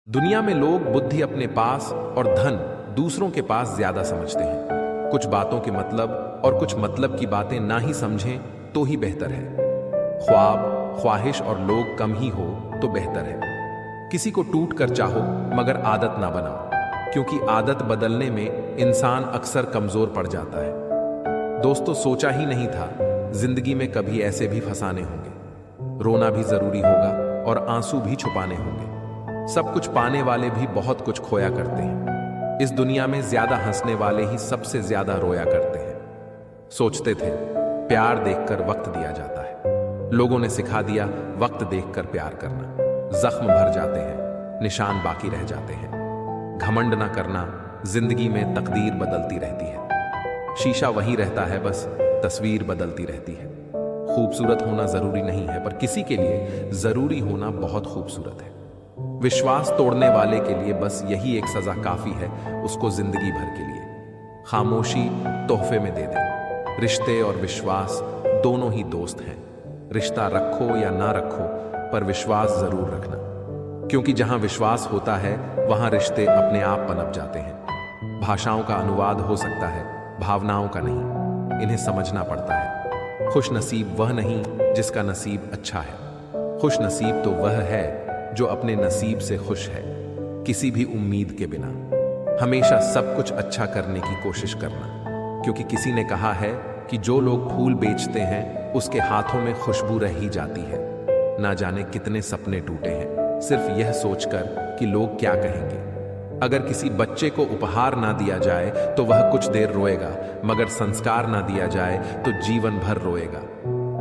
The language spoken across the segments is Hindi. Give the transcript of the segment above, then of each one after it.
दुनिया में लोग बुद्धि अपने पास और धन दूसरों के पास ज्यादा समझते हैं। कुछ बातों के मतलब और कुछ मतलब की बातें ना ही समझें तो ही बेहतर है। ख्वाब, ख्वाहिश और लोग कम ही हो तो बेहतर है। किसी को टूट कर चाहो मगर आदत ना बनाओ, क्योंकि आदत बदलने में इंसान अक्सर कमजोर पड़ जाता है। दोस्तों, सोचा ही नहीं था जिंदगी में कभी ऐसे भी फंसाने होंगे। रोना भी जरूरी होगा और आंसू भी छुपाने होंगे। सब कुछ पाने वाले भी बहुत कुछ खोया करते हैं। इस दुनिया में ज्यादा हंसने वाले ही सबसे ज्यादा रोया करते हैं। सोचते थे प्यार देखकर वक्त दिया जाता है। लोगों ने सिखा दिया वक्त देखकर प्यार करना। जख्म भर जाते हैं, निशान बाकी रह जाते हैं। घमंड ना करना, जिंदगी में तकदीर बदलती रहती है। शीशा वहीं रहता है, बस तस्वीर बदलती रहती है। खूबसूरत होना जरूरी नहीं है, पर किसी के लिए जरूरी होना बहुत खूबसूरत है। विश्वास तोड़ने वाले के लिए बस यही एक सजा काफी है, उसको जिंदगी भर के लिए खामोशी तोहफे में दे दे। रिश्ते और विश्वास दोनों ही दोस्त हैं। रिश्ता रखो या ना रखो, पर विश्वास जरूर रखना, क्योंकि जहां विश्वास होता है वहां रिश्ते अपने आप पनप जाते हैं। भाषाओं का अनुवाद हो सकता है, भावनाओं का नहीं। इन्हें समझना पड़ता है। खुश नसीब वह नहीं जिसका नसीब अच्छा है। खुश नसीब तो वह है जो अपने नसीब से खुश है, किसी भी उम्मीद के बिना। हमेशा सब कुछ अच्छा करने की कोशिश करना, क्योंकि किसी ने कहा है कि जो लोग फूल बेचते हैं उसके हाथों में खुशबू रह ही जाती है। ना जाने कितने सपने टूटे हैं सिर्फ यह सोचकर कि लोग क्या कहेंगे। अगर किसी बच्चे को उपहार ना दिया जाए तो वह कुछ देर रोएगा, मगर संस्कार ना दिया जाए तो जीवन भर रोएगा।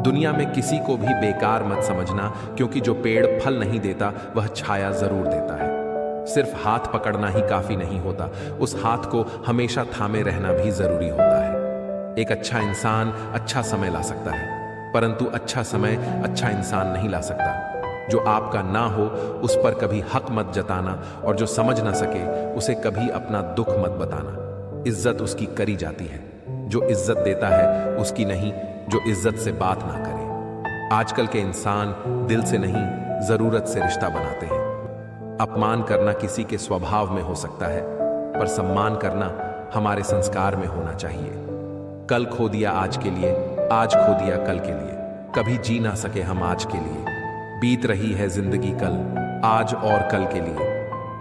दुनिया में किसी को भी बेकार मत समझना, क्योंकि जो पेड़ फल नहीं देता वह छाया जरूर देता है। सिर्फ हाथ पकड़ना ही काफी नहीं होता, उस हाथ को हमेशा थामे रहना भी जरूरी होता है। एक अच्छा इंसान अच्छा समय ला सकता है, परंतु अच्छा समय अच्छा इंसान नहीं ला सकता। जो आपका ना हो उस पर कभी हक मत जताना, और जो समझ ना सके उसे कभी अपना दुख मत बताना। इज्जत उसकी करी जाती है जो इज्जत देता है, उसकी नहीं जो इज्जत से बात ना करे। आजकल के इंसान दिल से नहीं, जरूरत से रिश्ता बनाते हैं। अपमान करना किसी के स्वभाव में हो सकता है, पर सम्मान करना हमारे संस्कार में होना चाहिए। कल खो दिया आज के लिए, आज खो दिया कल के लिए। कभी जी ना सके हम आज के लिए। बीत रही है जिंदगी कल, आज और कल के लिए।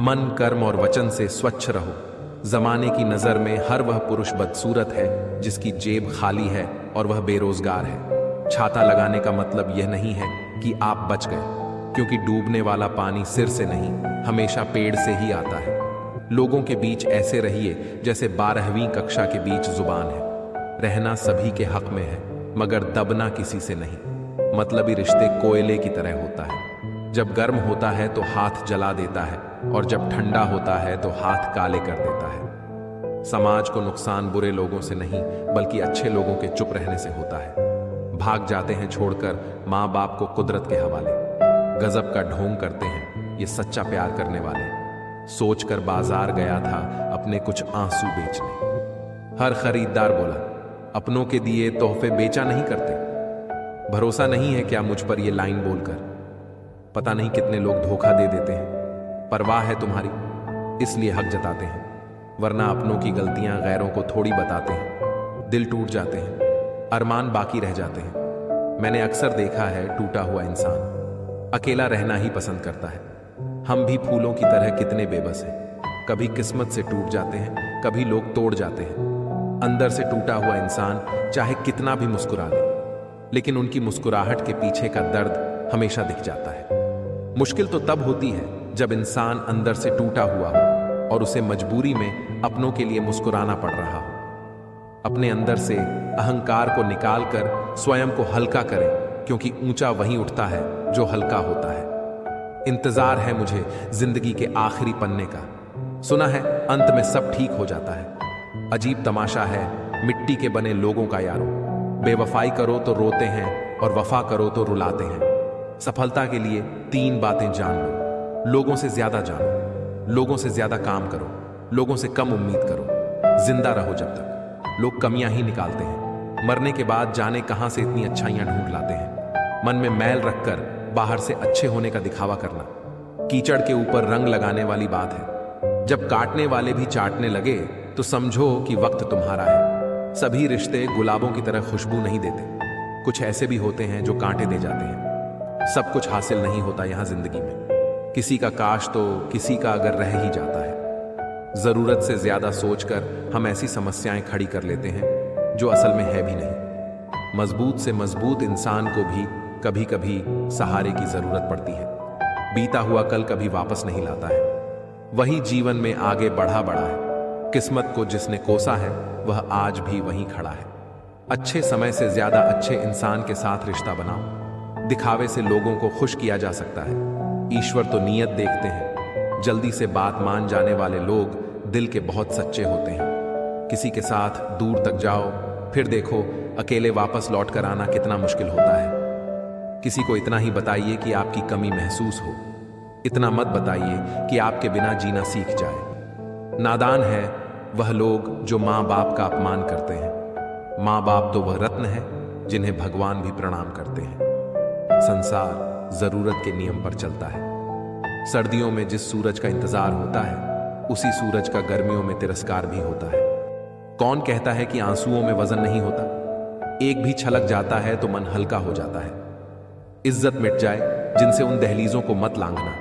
मन, कर्म और वचन से स्वच्छ रहो। जमाने की नजर में हर वह पुरुष बदसूरत है जिसकी जेब खाली है और वह बेरोजगार है। छाता लगाने का मतलब यह नहीं है कि आप बच गए, क्योंकि डूबने वाला पानी सिर से नहीं, हमेशा पेड़ से ही आता है। लोगों के बीच ऐसे रहिए जैसे 12वीं कक्षा के बीच जुबान है। रहना सभी के हक में है, मगर दबना किसी से नहीं। मतलबी रिश्ते कोयले की तरह होता है। जब गर्म होता है तो हाथ जला देता है, और जब ठंडा होता है तो हाथ काले कर देता है। समाज को नुकसान बुरे लोगों से नहीं, बल्कि अच्छे लोगों के चुप रहने से होता है। भाग जाते हैं छोड़कर माँ बाप को कुदरत के हवाले। गजब का ढोंग करते हैं ये सच्चा प्यार करने वाले। सोचकर बाजार गया था अपने कुछ आंसू बेचने। हर खरीदार बोला अपनों के दिए तोहफे बेचा नहीं करते। भरोसा नहीं है क्या मुझ पर ये लाइन बोलकर? पता नहीं कितने लोग धोखा दे देते हैं। परवाह है तुम्हारी इसलिए हक जताते हैं, वरना अपनों की गलतियां गैरों को थोड़ी बताते हैं। दिल टूट जाते हैं, अरमान बाकी रह जाते हैं। मैंने अक्सर देखा है टूटा हुआ इंसान अकेला रहना ही पसंद करता है। हम भी फूलों की तरह कितने बेबस हैं। कभी किस्मत से टूट जाते हैं, कभी लोग तोड़ जाते हैं। अंदर से टूटा हुआ इंसान चाहे कितना भी मुस्कुरा ले, लेकिन उनकी मुस्कुराहट के पीछे का दर्द हमेशा दिख जाता है। मुश्किल तो तब होती है जब इंसान अंदर से टूटा हुआ हो और उसे मजबूरी में अपनों के लिए मुस्कुराना पड़ रहा हो। अपने अंदर से अहंकार को निकालकर स्वयं को हल्का करें, क्योंकि ऊंचा वहीं उठता है जो हल्का होता है। इंतजार है मुझे जिंदगी के आखिरी पन्ने का। सुना है अंत में सब ठीक हो जाता है। अजीब तमाशा है मिट्टी के बने लोगों का यारो। बेवफाई करो तो रोते हैं और वफा करो तो रुलाते हैं। सफलता के लिए 3 बातें जान लो। लोगों से ज्यादा जानो, लोगों से ज्यादा काम करो, लोगों से कम उम्मीद करो। जिंदा रहो जब तक। लोग कमियां ही निकालते हैं, मरने के बाद जाने कहां से इतनी अच्छाइयां ढूंढ लाते हैं। मन में मैल रखकर बाहर से अच्छे होने का दिखावा करना, कीचड़ के ऊपर रंग लगाने वाली बात है। जब काटने वाले भी चाटने लगे तो समझो कि वक्त तुम्हारा है। सभी रिश्ते गुलाबों की तरह खुशबू नहीं देते, कुछ ऐसे भी होते हैं जो कांटे दे जाते हैं। सब कुछ हासिल नहीं होता यहां जिंदगी में, किसी का काश तो किसी का अगर रह ही जाता है। जरूरत से ज्यादा सोचकर हम ऐसी समस्याएं खड़ी कर लेते हैं जो असल में है भी नहीं। मजबूत से मजबूत इंसान को भी कभी कभी सहारे की जरूरत पड़ती है। बीता हुआ कल कभी वापस नहीं लाता है, वही जीवन में आगे बढ़ा है। किस्मत को जिसने कोसा है वह आज भी वहीं खड़ा है। अच्छे समय से ज्यादा अच्छे इंसान के साथ रिश्ता बनाओ। दिखावे से लोगों को खुश किया जा सकता है, ईश्वर तो नीयत देखते हैं। जल्दी से बात मान जाने वाले लोग दिल के बहुत सच्चे होते हैं। किसी के साथ दूर तक जाओ, फिर देखो अकेले वापस लौट कर आना कितना मुश्किल होता है। किसी को इतना ही बताइए कि आपकी कमी महसूस हो, इतना मत बताइए कि आपके बिना जीना सीख जाए। नादान है वह लोग जो माँ बाप का अपमान करते हैं। माँ बाप तो वह रत्न है जिन्हें भगवान भी प्रणाम करते हैं। संसार जरूरत के नियम पर चलता है। सर्दियों में जिस सूरज का इंतजार होता है उसी सूरज का गर्मियों में तिरस्कार भी होता है। कौन कहता है कि आंसुओं में वजन नहीं होता? एक भी छलक जाता है तो मन हल्का हो जाता है। इज्जत मिट जाए जिनसे उन दहलीजों को मत लांघना।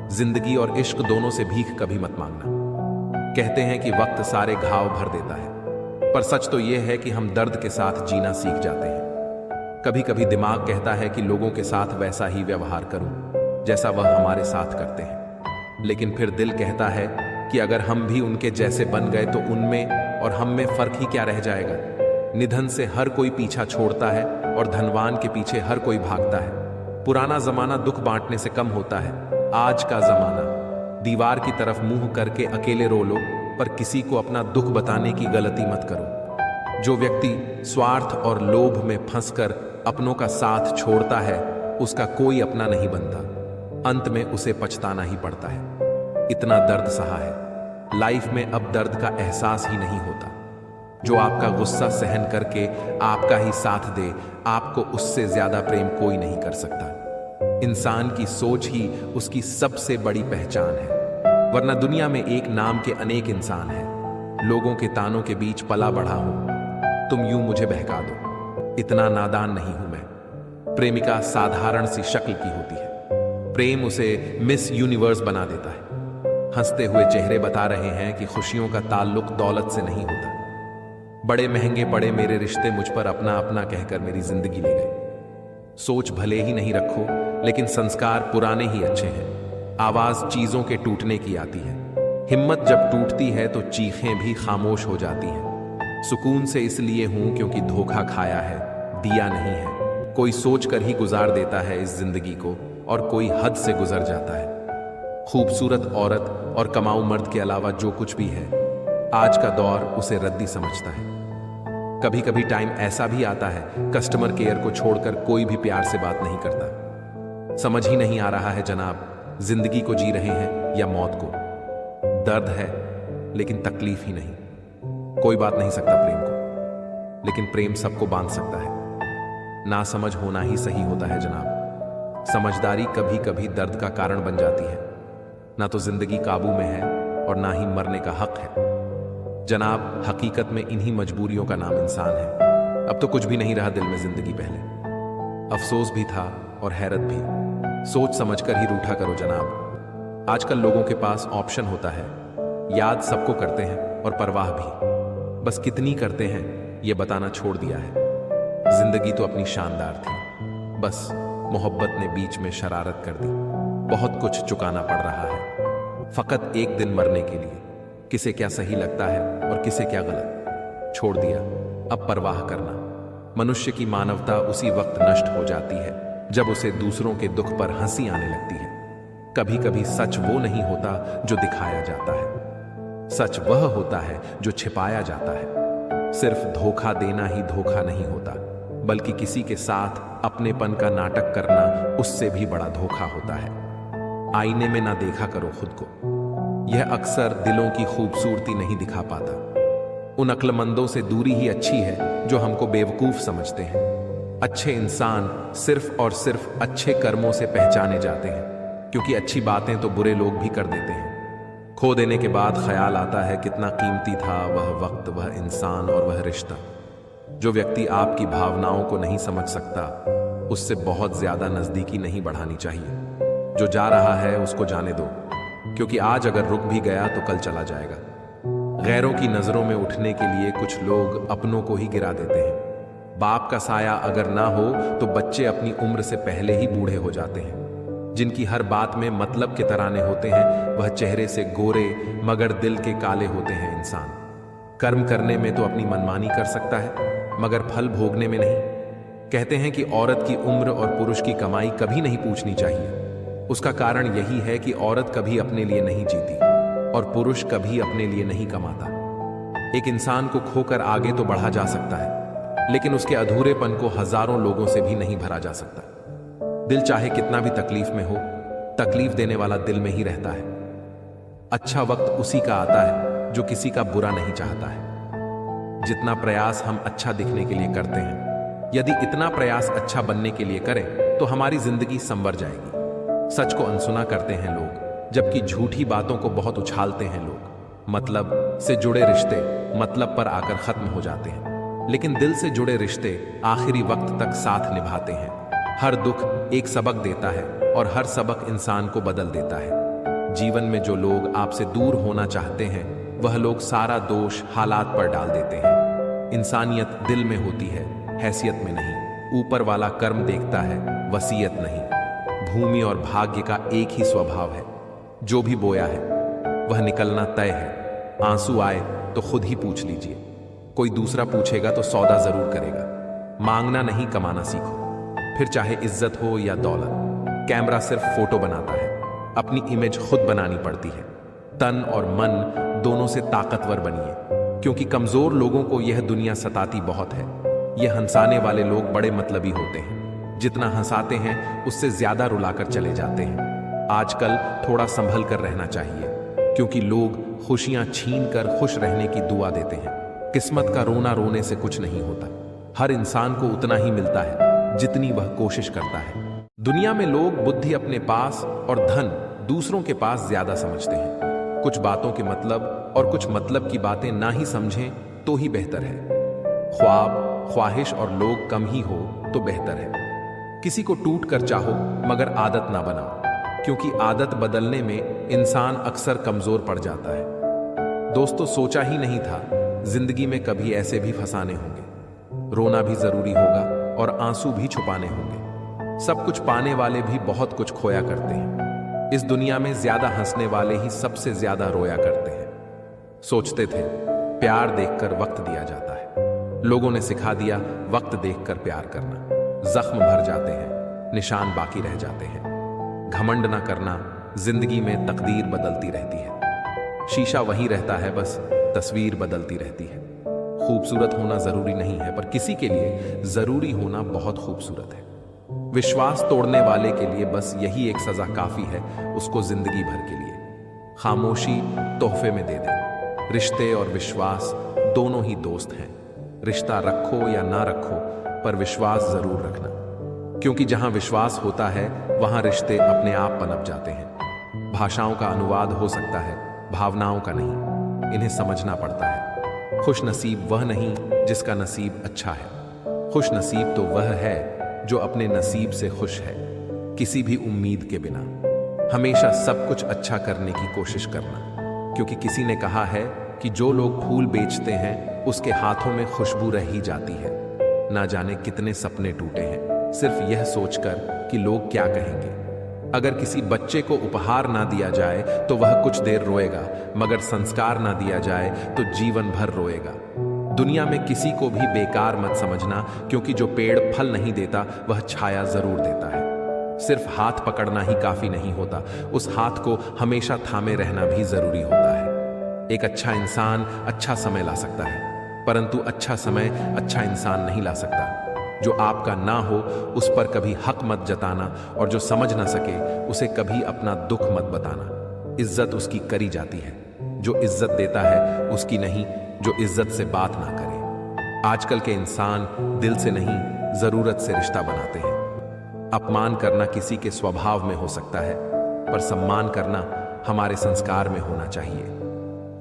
जिंदगी और इश्क दोनों से भीख कभी मत मांगना। कहते हैं कि वक्त सारे घाव भर देता है, पर सच तो यह है कि हम दर्द के साथ जीना सीख जाते हैं। कभी कभी दिमाग कहता है कि लोगों के साथ वैसा ही व्यवहार करूं जैसा वह हमारे साथ करते हैं, लेकिन फिर दिल कहता है कि अगर हम भी उनके जैसे बन गए तो उनमें और हम में फर्क ही क्या रह जाएगा। निधन से हर कोई पीछा छोड़ता है और धनवान के पीछे हर कोई भागता है। पुराना जमाना दुख बांटने से कम होता है। आज का जमाना दीवार की तरफ मुंह करके अकेले रो लो, पर किसी को अपना दुख बताने की गलती मत करो। जो व्यक्ति स्वार्थ और लोभ में फंसकर अपनों का साथ छोड़ता है उसका कोई अपना नहीं बनता। अंत में उसे पछताना ही पड़ता है। इतना दर्द सहा है, लाइफ में अब दर्द का एहसास ही नहीं होता। जो आपका गुस्सा सहन करके आपका ही साथ दे, आपको उससे ज्यादा प्रेम कोई नहीं कर सकता। इंसान की सोच ही उसकी सबसे बड़ी पहचान है, वरना दुनिया में एक नाम के अनेक इंसान हैं। लोगों के तानों के बीच पला बढ़ा हूं, तुम यूं मुझे बहका दो, इतना नादान नहीं हूं मैं। प्रेमिका साधारण सी शक्ल की होती है, प्रेम उसे मिस यूनिवर्स बना देता है। हंसते हुए चेहरे बता रहे हैं कि खुशियों का ताल्लुक दौलत से नहीं होता। बड़े महंगे पड़े मेरे रिश्ते मुझ पर अपना अपना कहकर मेरी जिंदगी ले गए। सोच भले ही नहीं रखो, लेकिन संस्कार पुराने ही अच्छे हैं। आवाज चीजों के टूटने की आती है। हिम्मत जब टूटती है तो चीखें भी खामोश हो जाती हैं। सुकून से इसलिए हूं क्योंकि धोखा खाया है, दिया नहीं है। कोई सोच कर ही गुजार देता है इस जिंदगी को, और कोई हद से गुजर जाता है। खूबसूरत औरत और कमाऊ मर्द के अलावा जो कुछ भी है, आज का दौर उसे रद्दी समझता है। कभी कभी टाइम ऐसा भी आता है कस्टमर केयर को छोड़कर कोई भी प्यार से बात नहीं करता। समझ ही नहीं आ रहा है जनाब, जिंदगी को जी रहे हैं या मौत को। दर्द है लेकिन तकलीफ ही नहीं। कोई बात नहीं सकता प्रेम को, लेकिन प्रेम सबको बांध सकता है। ना समझ होना ही सही होता है जनाब। समझदारी कभी कभी दर्द का कारण बन जाती है। ना तो जिंदगी काबू में है और ना ही मरने का हक है जनाब। हकीकत में इन्हीं मजबूरियों का नाम इंसान है। अब तो कुछ भी नहीं रहा दिल में जिंदगी पहले। अफसोस भी था और हैरत भी। सोच समझकर ही रूठा करो जनाब। आजकल लोगों के पास ऑप्शन होता है, याद सबको करते हैं और परवाह भी, बस कितनी करते हैं ये बताना छोड़ दिया है। जिंदगी तो अपनी शानदार थी, बस मोहब्बत ने बीच में शरारत कर दी। बहुत कुछ चुकाना पड़ रहा है फकत एक दिन मरने के लिए। किसे क्या सही लगता है और किसे क्या गलत, छोड़ दिया अब परवाह करना। मनुष्य की मानवता उसी वक्त नष्ट हो जाती है जब उसे दूसरों के दुख पर हंसी आने लगती है। कभी कभी सच वो नहीं होता जो दिखाया जाता है, सच वह होता है जो छिपाया जाता है। सिर्फ धोखा देना ही धोखा नहीं होता, बल्कि किसी के साथ अपनेपन का नाटक करना उससे भी बड़ा धोखा होता है। आईने में ना देखा करो खुद को, यह अक्सर दिलों की खूबसूरती नहीं दिखा पाता। उन अक्लमंदों से दूरी ही अच्छी है जो हमको बेवकूफ समझते हैं। अच्छे इंसान सिर्फ और सिर्फ अच्छे कर्मों से पहचाने जाते हैं। क्योंकि अच्छी बातें तो बुरे लोग भी कर देते हैं। खो देने के बाद ख्याल आता है कितना कीमती था वह वक्त, वह इंसान और वह रिश्ता। जो व्यक्ति आपकी भावनाओं को नहीं समझ सकता, उससे बहुत ज्यादा नजदीकी नहीं बढ़ानी चाहिए। जो जा रहा है उसको जाने दो, क्योंकि आज अगर रुक भी गया तो कल चला जाएगा। गैरों की नजरों में उठने के लिए कुछ लोग अपनों को ही गिरा देते हैं। बाप का साया अगर ना हो तो बच्चे अपनी उम्र से पहले ही बूढ़े हो जाते हैं। जिनकी हर बात में मतलब के तराने होते हैं, वह चेहरे से गोरे मगर दिल के काले होते हैं इंसान। कर्म करने में तो अपनी मनमानी कर सकता है, मगर फल भोगने में नहीं। कहते हैं कि औरत की उम्र और पुरुष की कमाई कभी नहीं पूछनी चाहिए। उसका कारण यही है कि औरत कभी अपने लिए नहीं जीती और पुरुष कभी अपने लिए नहीं कमाता। एक इंसान को खोकर आगे तो बढ़ा जा सकता है, लेकिन उसके अधूरेपन को हजारों लोगों से भी नहीं भरा जा सकता। दिल चाहे कितना भी तकलीफ में हो, तकलीफ देने वाला दिल में ही रहता है। अच्छा वक्त उसी का आता है जो किसी का बुरा नहीं चाहता है। जितना प्रयास हम अच्छा दिखने के लिए करते हैं, यदि इतना प्रयास अच्छा बनने के लिए करें तो हमारी जिंदगी संवर जाएगी। सच को अनसुना करते हैं लोग, जबकि झूठी बातों को बहुत उछालते हैं लोग। मतलब से जुड़े रिश्ते मतलब पर आकर खत्म हो जाते हैं, लेकिन दिल से जुड़े रिश्ते आखिरी वक्त तक साथ निभाते हैं। हर दुख एक सबक देता है और हर सबक इंसान को बदल देता है। जीवन में जो लोग आपसे दूर होना चाहते हैं, वह लोग सारा दोष हालात पर डाल देते हैं। इंसानियत दिल में होती है, हैसियत में नहीं। ऊपर वाला कर्म देखता है, वसीयत नहीं। भूमि और भाग्य का एक ही स्वभाव है, जो भी बोया है वह निकलना तय है। आंसू आए तो खुद ही पूछ लीजिए, कोई दूसरा पूछेगा तो सौदा जरूर करेगा। मांगना नहीं, कमाना सीखो। फिर चाहे इज्जत हो या दौलत। कैमरा सिर्फ फोटो बनाता है, अपनी इमेज खुद बनानी पड़ती है। तन और मन दोनों से ताकतवर बनिए, क्योंकि कमजोर लोगों को यह दुनिया सताती बहुत है। यह हंसाने वाले लोग बड़े मतलबी होते हैं। जितना हंसाते हैं उससे ज्यादा रुलाकर चले जाते हैं। आजकल थोड़ा संभल कर रहना चाहिए, क्योंकि लोग खुशियां छीन कर खुश रहने की दुआ देते हैं। किस्मत का रोना रोने से कुछ नहीं होता। हर इंसान को उतना ही मिलता है जितनी वह कोशिश करता है। दुनिया में लोग बुद्धि अपने पास और धन दूसरों के पास ज्यादा समझते हैं। कुछ बातों के मतलब और कुछ मतलब की बातें ना ही समझें तो ही बेहतर है। ख्वाब, ख्वाहिश और लोग कम ही हो तो बेहतर है। किसी को टूट कर चाहो मगर आदत ना बनाओ, क्योंकि आदत बदलने में इंसान अक्सर कमजोर पड़ जाता है। दोस्तों, सोचा ही नहीं था जिंदगी में कभी ऐसे भी फंसाने होंगे। रोना भी जरूरी होगा और आंसू भी छुपाने होंगे। सब कुछ पाने वाले भी बहुत कुछ खोया करते हैं। इस दुनिया में ज्यादा हंसने वाले ही सबसे ज्यादा रोया करते हैं। सोचते थे प्यार देखकर वक्त दिया जाता है, लोगों ने सिखा दिया वक्त देखकर प्यार करना। जख्म भर जाते हैं, निशान बाकी रह जाते हैं। घमंड ना करना, जिंदगी में तकदीर बदलती रहती है। शीशा वहीं रहता है, बस तस्वीर बदलती रहती है। खूबसूरत होना जरूरी नहीं है, पर किसी के लिए जरूरी होना बहुत खूबसूरत है। विश्वास तोड़ने वाले के लिए बस यही एक सजा काफी है, उसको जिंदगी भर के लिए। खामोशी तोहफे में दे दे। रिश्ते और विश्वास दोनों ही दोस्त हैं। रिश्ता रखो या ना रखो, पर विश्वास जरूर रखना, क्योंकि जहां विश्वास होता है वहां रिश्ते अपने आप पनप जाते हैं। भाषाओं का अनुवाद हो सकता है, भावनाओं का नहीं। इन्हें समझना पड़ता है। खुश नसीब वह नहीं जिसका नसीब अच्छा है। खुश नसीब तो वह है जो अपने नसीब से खुश है, किसी भी उम्मीद के बिना। हमेशा सब कुछ अच्छा करने की कोशिश करना, क्योंकि किसी ने कहा है कि जो लोग फूल बेचते हैं उसके हाथों में खुशबू रह ही जाती है। ना जाने कितने सपने टूटे हैं सिर्फ यह सोचकर कि लोग क्या कहेंगे। अगर किसी बच्चे को उपहार ना दिया जाए तो वह कुछ देर रोएगा, मगर संस्कार ना दिया जाए तो जीवन भर रोएगा। दुनिया में किसी को भी बेकार मत समझना, क्योंकि जो पेड़ फल नहीं देता वह छाया जरूर देता है। सिर्फ हाथ पकड़ना ही काफी नहीं होता, उस हाथ को हमेशा थामे रहना भी जरूरी होता है। एक अच्छा इंसान अच्छा समय ला सकता है, परंतु अच्छा समय अच्छा इंसान नहीं ला सकता। जो आपका ना हो उस पर कभी हक मत जताना, और जो समझ ना सके उसे कभी अपना दुख मत बताना। इज्जत उसकी करी जाती है जो इज्जत देता है, उसकी नहीं जो इज्जत से बात ना करे। आजकल के इंसान दिल से नहीं, जरूरत से रिश्ता बनाते हैं। अपमान करना किसी के स्वभाव में हो सकता है, पर सम्मान करना हमारे संस्कार में होना चाहिए।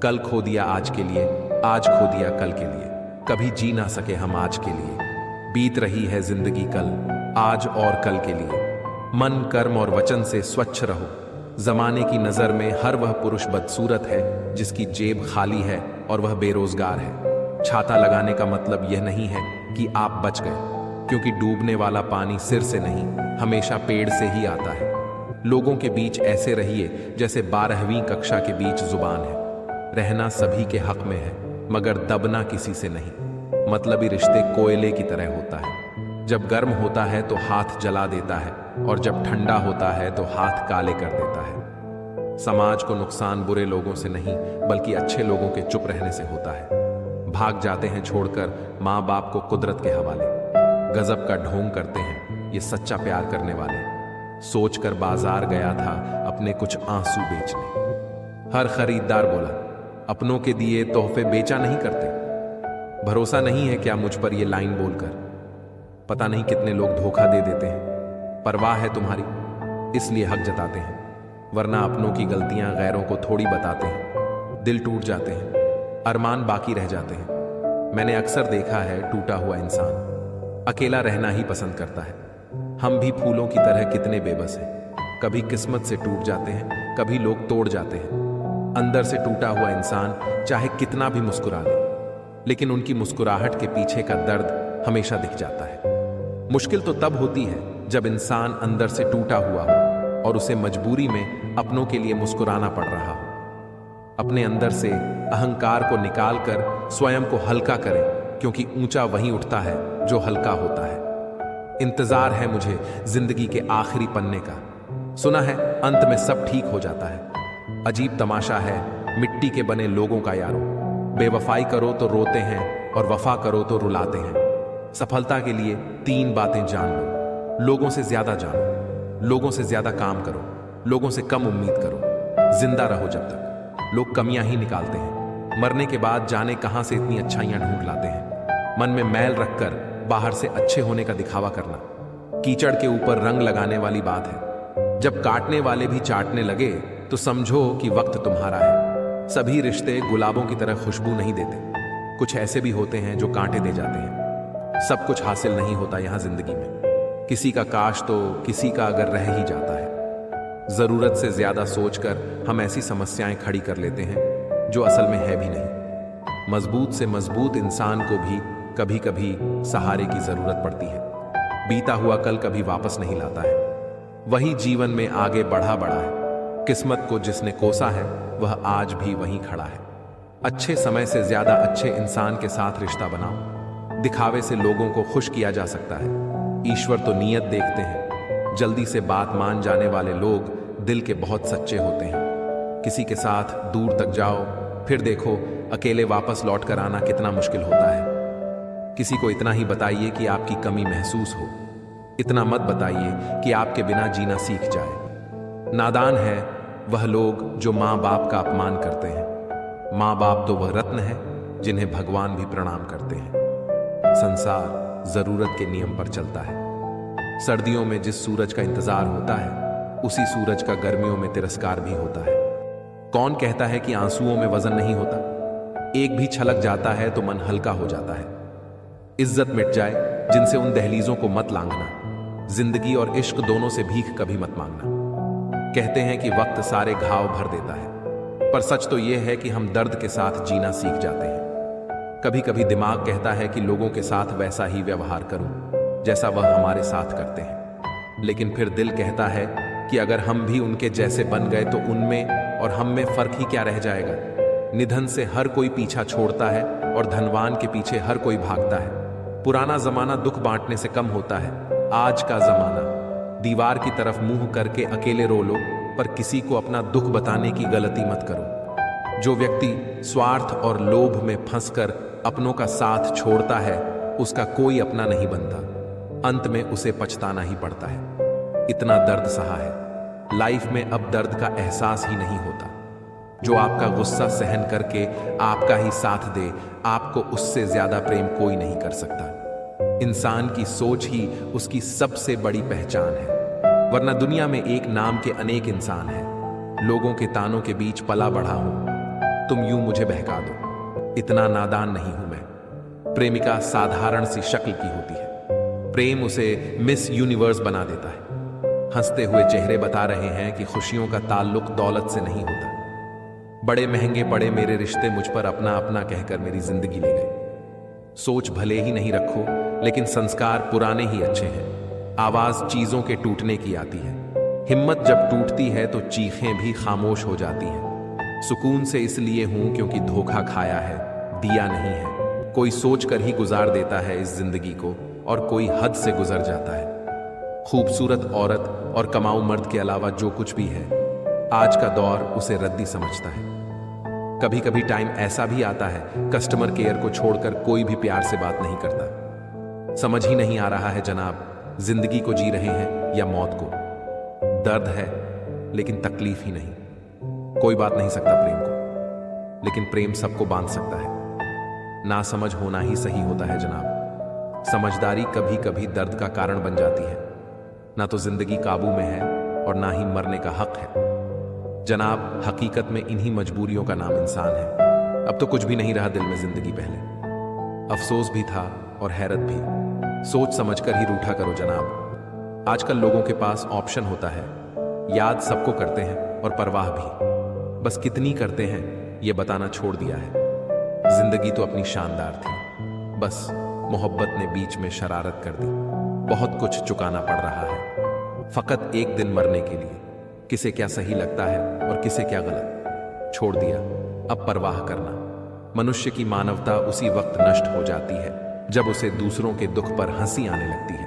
कल खो दिया आज के लिए, आज खो दिया कल के लिए, कभी जी ना सके हम आज के लिए। बीत रही है जिंदगी कल, आज और कल के लिए। मन, कर्म और वचन से स्वच्छ रहो। जमाने की नजर में हर वह पुरुष बदसूरत है जिसकी जेब खाली है और वह बेरोजगार है। छाता लगाने का मतलब यह नहीं है कि आप बच गए, क्योंकि डूबने वाला पानी सिर से नहीं, हमेशा पेड़ से ही आता है। लोगों के बीच ऐसे रहिए जैसे 12वीं कक्षा के बीच जुबान है। रहना सभी के हक में है, मगर दबना किसी से नहीं। मतलबी रिश्ते कोयले की तरह होता है, जब गर्म होता है तो हाथ जला देता है, और जब ठंडा होता है तो हाथ काले कर देता है। समाज को नुकसान बुरे लोगों से नहीं, बल्कि अच्छे लोगों के चुप रहने से होता है। भाग जाते हैं छोड़कर माँ बाप को कुदरत के हवाले। गजब का ढोंग करते हैं ये सच्चा प्यार करने वाले। सोचकर बाजार गया था अपने कुछ आंसू बेचने। हर खरीदार बोला, अपनों के दिए तोहफे बेचा नहीं करते। भरोसा नहीं है क्या मुझ पर ये लाइन बोलकर? पता नहीं कितने लोग धोखा दे देते हैं। परवाह है तुम्हारी इसलिए हक जताते हैं, वरना अपनों की गलतियां गैरों को थोड़ी बताते हैं। दिल टूट जाते हैं, अरमान बाकी रह जाते हैं। मैंने अक्सर देखा है टूटा हुआ इंसान अकेला रहना ही पसंद करता है। हम भी फूलों की तरह कितने बेबस हैं। कभी किस्मत से टूट जाते हैं, कभी लोग तोड़ जाते हैं। अंदर से टूटा हुआ इंसान चाहे कितना भी मुस्कुरा ले, लेकिन उनकी मुस्कुराहट के पीछे का दर्द हमेशा दिख जाता है। मुश्किल तो तब होती है जब इंसान अंदर से टूटा हुआ हो और उसे मजबूरी में अपनों के लिए मुस्कुराना पड़ रहा हो। अपने अंदर से अहंकार को निकालकर स्वयं को हल्का करें, क्योंकि ऊंचा वहीं उठता है जो हल्का होता है। इंतजार है मुझे जिंदगी के आखिरी पन्ने का। सुना है अंत में सब ठीक हो जाता है। अजीब तमाशा है मिट्टी के बने लोगों का यारो। बेवफाई करो तो रोते हैं और वफा करो तो रुलाते हैं। सफलता के लिए 3 बातें जान लो। लोगों से ज्यादा जानो, लोगों से ज्यादा काम करो, लोगों से कम उम्मीद करो। जिंदा रहो जब तक। लोग कमियां ही निकालते हैं, मरने के बाद जाने कहां से इतनी अच्छाइयां ढूंढ लाते हैं। मन में मैल रखकर बाहर से अच्छे होने का दिखावा करना कीचड़ के ऊपर रंग लगाने वाली बात है। जब काटने वाले भी चाटने लगे तो समझो कि वक्त तुम्हारा है। सभी रिश्ते गुलाबों की तरह खुशबू नहीं देते। कुछ ऐसे भी होते हैं जो कांटे दे जाते हैं। सब कुछ हासिल नहीं होता यहां जिंदगी में। किसी का काश तो किसी का अगर रह ही जाता है। जरूरत से ज्यादा सोचकर हम ऐसी समस्याएं खड़ी कर लेते हैं जो असल में है भी नहीं। मजबूत से मजबूत इंसान को भी कभी कभी सहारे की जरूरत पड़ती है। बीता हुआ कल कभी वापस नहीं लाता है, वही जीवन में आगे बढ़ा है। किस्मत को जिसने कोसा है वह आज भी वहीं खड़ा है। अच्छे समय से ज्यादा अच्छे इंसान के साथ रिश्ता बनाओ। दिखावे से लोगों को खुश किया जा सकता है। ईश्वर तो नीयत देखते हैं। जल्दी से बात मान जाने वाले लोग दिल के बहुत सच्चे होते हैं। किसी के साथ दूर तक जाओ, फिर देखो अकेले वापस लौट कर आना कितना मुश्किल होता है। किसी को इतना ही बताइए कि आपकी कमी महसूस हो। इतना मत बताइए कि आपके बिना जीना सीख जाए। नादान है वह लोग जो माँ बाप का अपमान करते हैं। माँ बाप तो वह रत्न है जिन्हें भगवान भी प्रणाम करते हैं। संसार जरूरत के नियम पर चलता है। सर्दियों में जिस सूरज का इंतजार होता है उसी सूरज का गर्मियों में तिरस्कार भी होता है। कौन कहता है कि आंसुओं में वजन नहीं होता? एक भी छलक जाता है तो मन हल्का हो जाता है। इज्जत मिट जाए जिनसे उन दहलीजों को मत लांघना। जिंदगी और इश्क दोनों से भीख कभी मत मांगना। कहते हैं कि वक्त सारे घाव भर देता है, पर सच तो यह है कि हम दर्द के साथ जीना सीख जाते हैं। कभी कभी दिमाग कहता है कि लोगों के साथ वैसा ही व्यवहार करूं जैसा वह हमारे साथ करते हैं, लेकिन फिर दिल कहता है कि अगर हम भी उनके जैसे बन गए तो उनमें और हम में फर्क ही क्या रह जाएगा। निधन से हर कोई पीछा छोड़ता है और धनवान के पीछे हर कोई भागता है। पुराना जमाना दुख बांटने से कम होता है। आज का जमाना दीवार की तरफ मुंह करके अकेले रो लो, पर किसी को अपना दुख बताने की गलती मत करो। जो व्यक्ति स्वार्थ और लोभ में फंसकर अपनों का साथ छोड़ता है उसका कोई अपना नहीं बनता। अंत में उसे पछताना ही पड़ता है। इतना दर्द सहा है, लाइफ में अब दर्द का एहसास ही नहीं होता। जो आपका गुस्सा सहन करके आपका ही साथ दे, आपको उससे ज्यादा प्रेम कोई नहीं कर सकता। इंसान की सोच ही उसकी सबसे बड़ी पहचान है। वरना दुनिया में एक नाम के अनेक इंसान हैं। लोगों के तानों के बीच पला बढ़ा हूं, तुम यूं मुझे बहका दो, इतना नादान नहीं हूं मैं। प्रेमिका साधारण सी शक्ल की होती है, प्रेम उसे मिस यूनिवर्स बना देता है। हंसते हुए चेहरे बता रहे हैं कि खुशियों का ताल्लुक दौलत से नहीं होता। बड़े महंगे पड़े मेरे रिश्ते मुझ पर अपना अपना कहकर मेरी जिंदगी ले गए। सोच भले ही नहीं रखो, लेकिन संस्कार पुराने ही अच्छे हैं। आवाज चीजों के टूटने की आती है, हिम्मत जब टूटती है तो चीखें भी खामोश हो जाती हैं। सुकून से इसलिए हूं क्योंकि धोखा खाया है, दिया नहीं है। कोई सोच कर ही गुजार देता है इस जिंदगी को, और कोई हद से गुजर जाता है। खूबसूरत औरत और कमाऊ मर्द के अलावा जो कुछ भी है, आज का दौर उसे रद्दी समझता है। कभी कभी टाइम ऐसा भी आता है, कस्टमर केयर को छोड़कर कोई भी प्यार से बात नहीं करता। समझ ही नहीं आ रहा है जनाब, जिंदगी को जी रहे हैं या मौत को। दर्द है लेकिन तकलीफ ही नहीं। कोई बात नहीं सकता प्रेम को, लेकिन प्रेम सबको बांध सकता है। ना समझ होना ही सही होता है जनाब। समझदारी कभी कभी दर्द का कारण बन जाती है। ना तो जिंदगी काबू में है और ना ही मरने का हक है जनाब। हकीकत में इन्हीं मजबूरियों का नाम इंसान है। अब तो कुछ भी नहीं रहा दिल में जिंदगी पहले। अफसोस भी था और हैरत भी। सोच समझकर ही रूठा करो जनाब। आजकल लोगों के पास ऑप्शन होता है, याद सबको करते हैं और परवाह भी, बस कितनी करते हैं ये बताना छोड़ दिया है। जिंदगी तो अपनी शानदार थी, बस मोहब्बत ने बीच में शरारत कर दी। बहुत कुछ चुकाना पड़ रहा है फकत एक दिन मरने के लिए। किसे क्या सही लगता है और किसे क्या गलत, छोड़ दिया अब परवाह करना। मनुष्य की मानवता उसी वक्त नष्ट हो जाती है जब उसे दूसरों के दुख पर हंसी आने लगती है।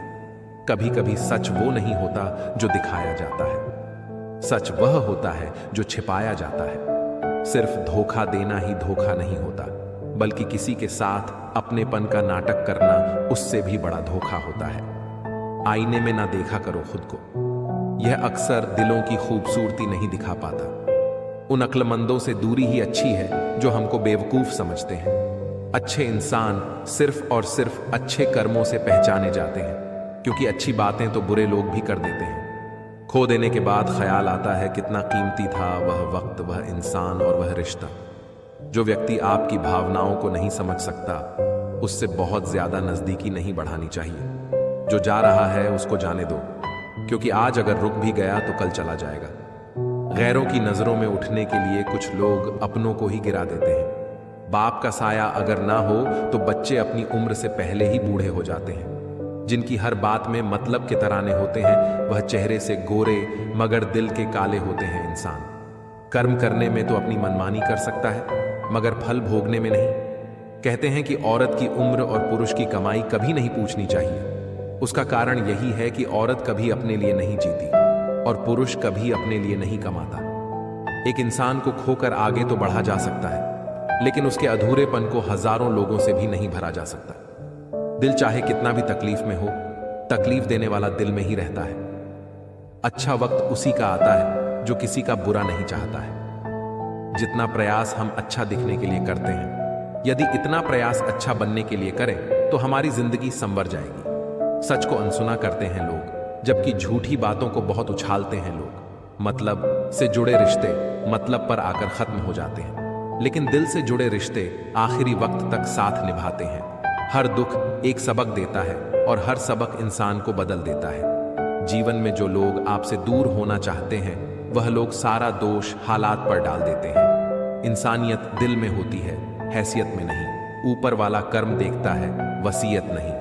कभी कभी सच वो नहीं होता जो दिखाया जाता है, सच वह होता है जो छिपाया जाता है। सिर्फ धोखा देना ही धोखा नहीं होता, बल्कि किसी के साथ अपनेपन का नाटक करना उससे भी बड़ा धोखा होता है। आईने में ना देखा करो खुद को, यह अक्सर दिलों की खूबसूरती नहीं दिखा पाता। उन अक्लमंदों से दूरी ही अच्छी है जो हमको बेवकूफ समझते हैं। अच्छे इंसान सिर्फ और सिर्फ अच्छे कर्मों से पहचाने जाते हैं, क्योंकि अच्छी बातें तो बुरे लोग भी कर देते हैं। खो देने के बाद ख्याल आता है कितना कीमती था वह वक्त, वह इंसान और वह रिश्ता। जो व्यक्ति आपकी भावनाओं को नहीं समझ सकता, उससे बहुत ज्यादा नजदीकी नहीं बढ़ानी चाहिए। जो जा रहा है उसको जाने दो, क्योंकि आज अगर रुक भी गया तो कल चला जाएगा। गैरों की नजरों में उठने के लिए कुछ लोग अपनों को ही गिरा देते हैं। बाप का साया अगर ना हो तो बच्चे अपनी उम्र से पहले ही बूढ़े हो जाते हैं। जिनकी हर बात में मतलब के तराने होते हैं, वह चेहरे से गोरे मगर दिल के काले होते हैं इंसान। कर्म करने में तो अपनी मनमानी कर सकता है, मगर फल भोगने में नहीं। कहते हैं कि औरत की उम्र और पुरुष की कमाई कभी नहीं पूछनी चाहिए। उसका कारण यही है कि औरत कभी अपने लिए नहीं जीती और पुरुष कभी अपने लिए नहीं कमाता। एक इंसान को खोकर आगे तो बढ़ा जा सकता है, लेकिन उसके अधूरेपन को हजारों लोगों से भी नहीं भरा जा सकता। दिल चाहे कितना भी तकलीफ में हो, तकलीफ देने वाला दिल में ही रहता है। अच्छा वक्त उसी का आता है जो किसी का बुरा नहीं चाहता है। जितना प्रयास हम अच्छा दिखने के लिए करते हैं, यदि इतना प्रयास अच्छा बनने के लिए करें तो हमारी जिंदगी संवर जाएगी। सच को अनसुना करते हैं लोग, जबकि झूठी बातों को बहुत उछालते हैं लोग। मतलब से जुड़े रिश्ते मतलब पर आकर खत्म हो जाते हैं, लेकिन दिल से जुड़े रिश्ते आखिरी वक्त तक साथ निभाते हैं। हर दुख एक सबक देता है और हर सबक इंसान को बदल देता है। जीवन में जो लोग आपसे दूर होना चाहते हैं, वह लोग सारा दोष हालात पर डाल देते हैं। इंसानियत दिल में होती है, हैसियत में नहीं। ऊपर वाला कर्म देखता है, वसीयत नहीं।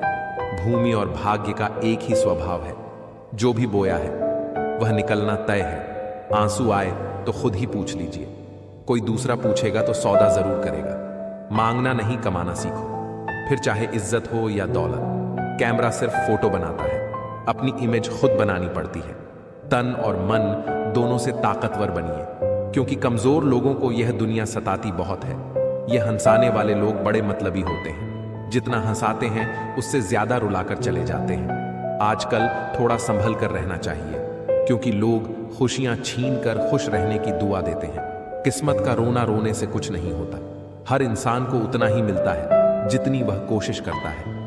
भूमि और भाग्य का एक ही स्वभाव है, जो भी बोया है वह निकलना तय है। आंसू आए तो खुद ही पूछ लीजिए, कोई दूसरा पूछेगा तो सौदा जरूर करेगा। मांगना नहीं, कमाना सीखो, फिर चाहे इज्जत हो या दौलत। कैमरा सिर्फ फोटो बनाता है, अपनी इमेज खुद बनानी पड़ती है। तन और मन दोनों से ताकतवर बनिए, क्योंकि कमजोर लोगों को यह दुनिया सताती बहुत है। यह हंसाने वाले लोग बड़े मतलबी होते हैं, जितना हंसाते हैं उससे ज्यादा रुलाकर चले जाते हैं। आजकल थोड़ा संभल कर रहना चाहिए, क्योंकि लोग खुशियां छीन कर खुश रहने की दुआ देते हैं। किस्मत का रोना रोने से कुछ नहीं होता। हर इंसान को उतना ही मिलता है जितनी वह कोशिश करता है।